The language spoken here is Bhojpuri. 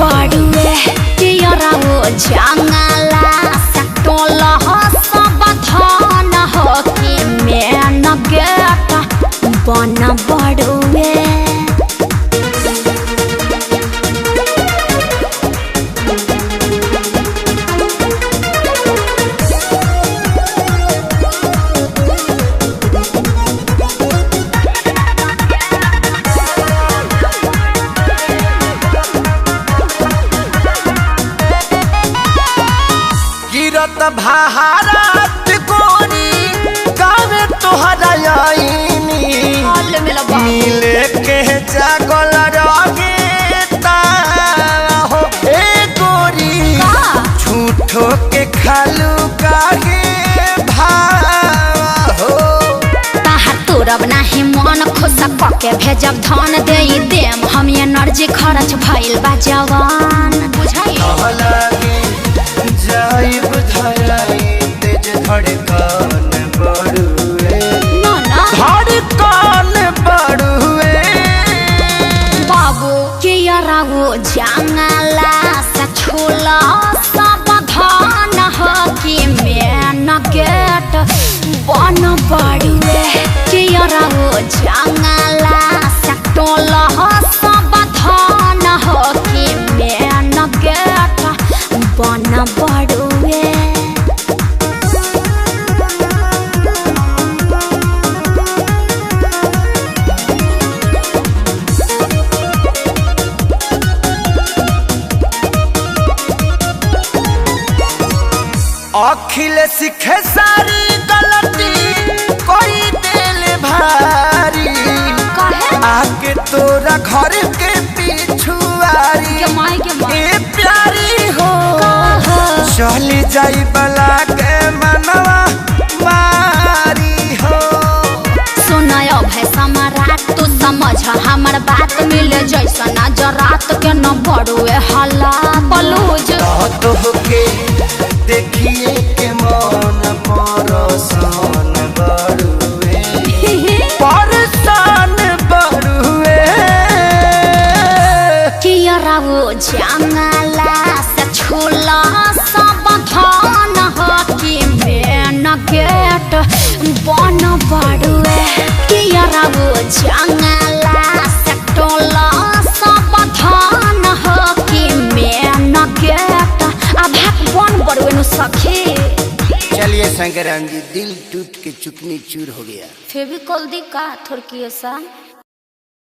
बड़ुए कियरा वो जंगला सकटोल हो सब धन हो कि मेन गेट बन बड़ुए गिरत भारत कोनी कावे तोहरा आईनी मिले के जागल रगे हो ए गोरी झूठो के खालू काहे भाव हो ताहा तोरब नाही मन खुश पके भेजब धन दे देम हम एनर्जी खर्च भइल बा जवान बुझाई जाइब धराई तेज धड़कन बढ़ुए धड़कन बढ़ुए बाबू कियरा वो जंगला से छोला सब धन हो कि मेन गेट बन बड़ुए कियरा वो जंगला से टोला सब धन हो कि मेन गेट बन बड़ुए अखिल सीखे सारी गलती कोई दिल भारी आके तोरा घर के पिछुआरी ए प्यारी हो चली जाई बला के मनवा मारी हो सुनायो भाई सम्राट तू समझ हमर बात मिले जैसा नजरात के न बड़ुए हला बलूज तो के देखिए के मन परसान बढ़ुए परसान बढ़ुए कियरा वो जंगला से छोला सब धन हो कि मेन गेट बन बड़ुए कियरा वो जंगला से टोला सब धन हो कि मेन गेट अब बन बड़ुए नु सखी चलिए शंकराम जी दिल टूट के चुकनी चूर हो गया फेविकॉल दी का थोड़की ऐसा